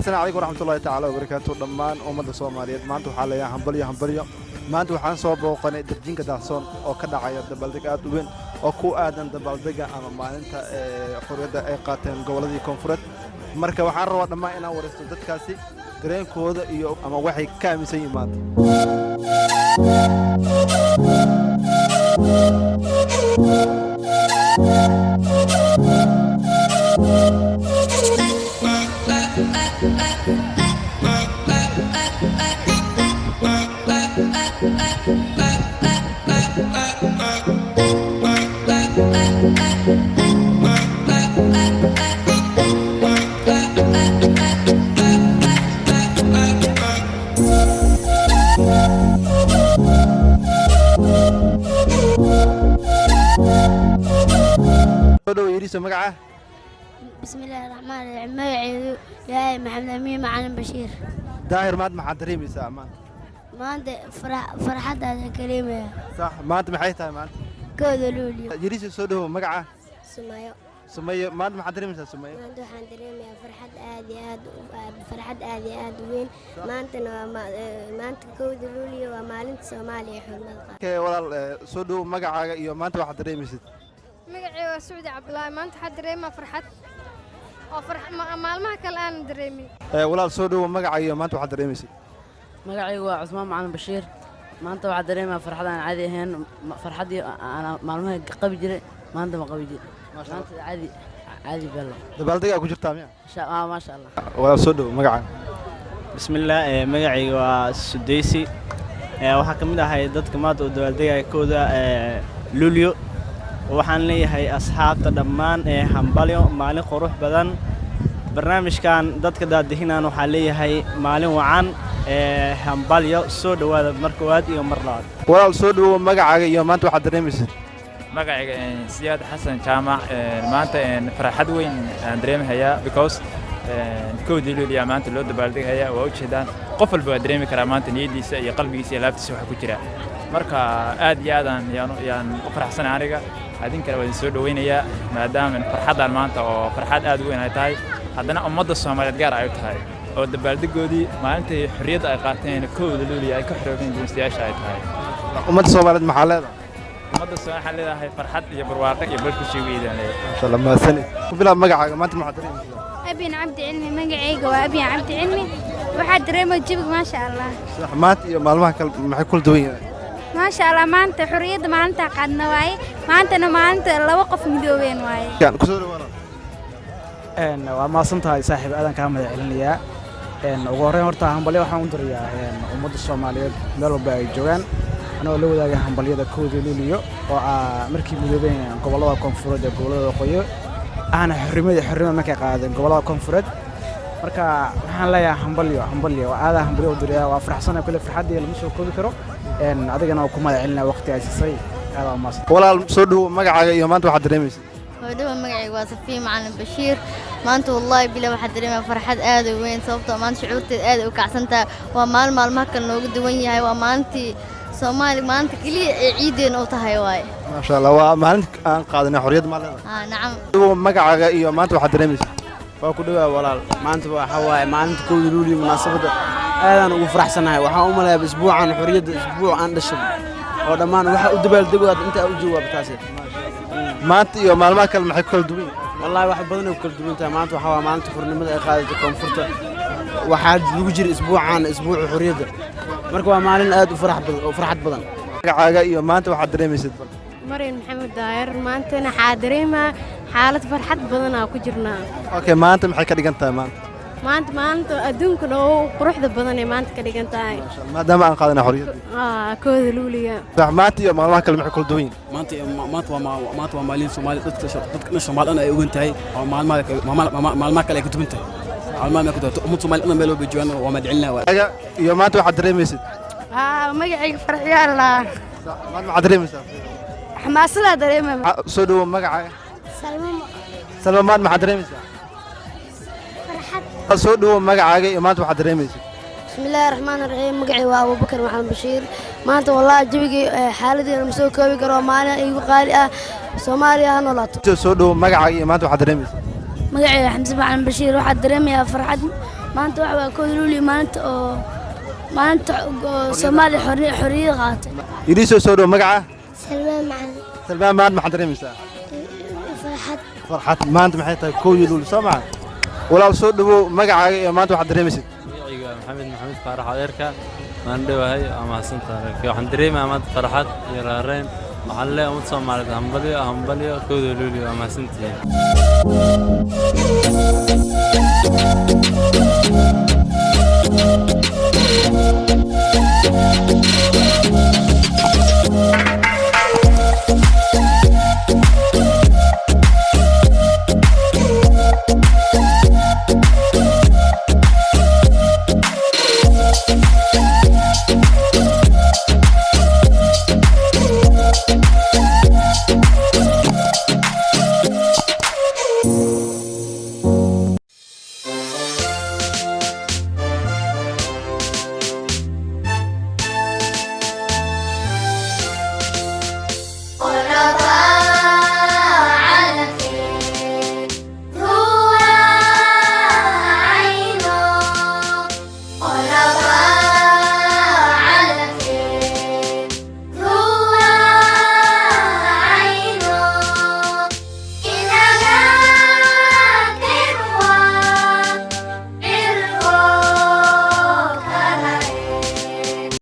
السلام عليكم ورحمة الله تعالى وبركاته دمان أمد الصوماليات maanta waxaa la yahay hambalyo maanta waxaan soo booqanay darjinka daahsoon oo ka dhacaya dabaaldeg aad u weyn oo ku aadan dabaaldega ama maalinta xorriyadda ay qaateen goboladii koonfureed marka waxaan rabaa dhammaan inaan wareysto dadkaasi dareenkooda iyo ama waxay ka aaminsan yihiin maanta بسم الله الرحمن الرحيم مقعد يا محمد أمين معلم بشير daahir maad maxaad dareemaysaa ما أنت فرحة هذا كلمة صح maanta maxay tahay maanta كود لولي yariisa soo dhawo magaca سمايو sumaye maanta maxaad dareemaysaa sumaye ما أنت حان دريمة فرحة آدي وين ما أنت كود لولي ومالنت سومالي حلمة walaal soo dhawo magacaaga iyo maanta waxaad dareemaysid magacayga waa Suudi Cabdullaahi maanta waxaan dareemaa farxad oo maalmaha kale aan dareemin walaal soo dhawo magacaaga iyo maanta waxaad dareemaysid magacaygu waa Cusmaan Macalin Bashiir maanta waxaan dareemaa farxad aan caadi ahayn farxadii aan maalmaha qabi jiray maanta ma qabi jiray maanta caadi belo dabaaldega ku jirtaa miya ma sha Allah walaal soo dhawo magacaaga bismillaah magacayga waa Sudeysi waxaa kamid ahay dadka maanta oo dabaaldegaya kooda Luulyo waxaan leeyahay asxaabta dhammaan hambalyo maalin qurux badan barnaamijkan dadka daadihinaan waxaa leeyahay maalin wacan hambalyo soo dhawaada mar koowaad iyo mar labaad walaal soo dhawo magacaaga iyo maanta waxaad dareemaysid magacayga Siyaad Xasan Jaamac maanta farxad weyn aan dareemayaa because koodii Luulyo maanta loo dabaaldegaya waa u jeedaan qof walba waa dareemi karaa maanta niyadiisa iyo qalbigiisa iyo laabtiisa waxa ku jira marka aad iyo aad aan u faraxsanahay aniga adinkana waan soo dhaweynayaa maadaama farxadan maanta oo farxad aad u weyn ay tahay haddana ummadda Soomaaliyeed gaar ay tahay oo dabaaldegoodii maalintii xorriyadda ay qaateen kooda Luulyo ay ka xoroobeen guustiyaasha ay tahay ummadda Soomaaliyeed maxaa leedahay ummadda Soomaaliyeed waxaa leedahay farxad iyo barwaaqo iyo barkashii weydaan insha Allah maasani ku bilaab magacaaga maanta maxaad dareemaysaa أبي عبد علمي magacayga waa أبي عبد علمي waxaa dareemaa jawiga ma sha Allah sax maanta iyo maalmaha kale maxay kula duwan yihiin ما شاء الله maanta xorriyadda maalinta qaadna waaye maantana maalinta laba qof midoobeen waaye kan ku soo dhawaada waa maasantahay saaxiib aadan ka mahad celinayaa ugu horreyn horta hambalyo waxaan u dirayaa ummadda Soomaaliyeed meel walba ay joogaan anoo la wadaaga hambalyada kooda Luulyo oo markii midoobeen gobolada koonfureed ee gobolada Waqooyi ahna xornimada markay qaadeen gobolada koonfureed marka waxaan leeyahay hambalyo waa aad hambalyo u dirayaa waa faraxsanahay kule farxadii lama soo koobi karo adigana oo ku mahad celinaa waqti ay siisay aad waa maas walaal soo dhawo magacaaga iyo maanta waxaad dareemaysid ودوما مقعي وصفي معلم بشير ما أنت والله بلا واحد دريمة فرحات آد وين صوبته ما أنت شعورت آد وكعسنتها ومال ما كان لو قد وين هاي وما أنت سومالي ما أنت كلي عيدين أو تهاي واي ما شاء الله وما أنت قادنا حرية مالنا نعم مقعي iyo maanta waxaad dareemaysid waa ku dhawaad walaal maanta waxa waaye maalinta kooda Luulyo munaasabada aadan ugu faraxsanahay waxaan u maleeyaa isbuucan xorriyadda isbuuc aan dhashay oo dhammaan waxa u dabaaldego inta u jawaabtaas maanta iyo maalmaha kale maxay kala duwan wallahi wax badan oo kala duwan tahay maanta waxa waa maalinta xornimada ay qaadatay koonfurta waxaa lagu jira isbuucan isbuuc xorriyadda marka waa maalin aad u farxad badan magacaaga iyo maanta waxaad dareemaysid Mariin Maxamed Daayir maantana waxaa dareemaa xaalad farxad badan aan ku jirnaa okay maanta maxay ka dhigan tahay maanta adduunka oo quruxda badan ee maanta ka dhigan tahay maadaama aan qaadana xorriyadda kooda Luulyo sax maanta iyo maalmaha kale maxay kala duwan yihiin maanta waa maalin Soomaali dadka Soomaaliyeed ay ogan tahay oo maalmaha kale ay ka duwan tahay maalmaha ka duwan ummadda Soomaaliyeed meel walba joogaan waa madcelinaa iyo maanta waxaad dareemaysid magacayga farxiyaa la maanta waxaad dareemaysaa xamaasada dareemaa soo dhawo magacaaga Salma maanta maxaad dareemaysaa farxad soo dhawo magacaaga iyo maanta waxaad dareemaysid بسم الله الرحمن الرحيم مقعي وابو بكر محمد بشير ما أنت والله جوجي حالتي أنا مسوي كوي كرو مانا أيوة قارئة سوماليا هنولات soo dhawo magacaaga iyo maanta waxaad dareemaysaa مقعي حمزة محمد بشير واحد دريمي فرحد maanta waxa waa kooda luuliya maalinta Soomaaliya xorriyad qaatay. Yiriso soo dhow magaca Salmaan macalin. Salmaan maad maxaad dareemaysaa farxad maanta maxay tahay kooda luuliya soo ma walaal soo dhawow magacaaga iyo maanta waxaad dareemaysid magacayga maxamed faarax adeerka waan dhawahay ama xasantahay waxaan dareemayaa maanta farxad iyo raareen waxaan leeyahay ummadda Soomaaliyeed hambalyo kooda luuliya ama xasantahay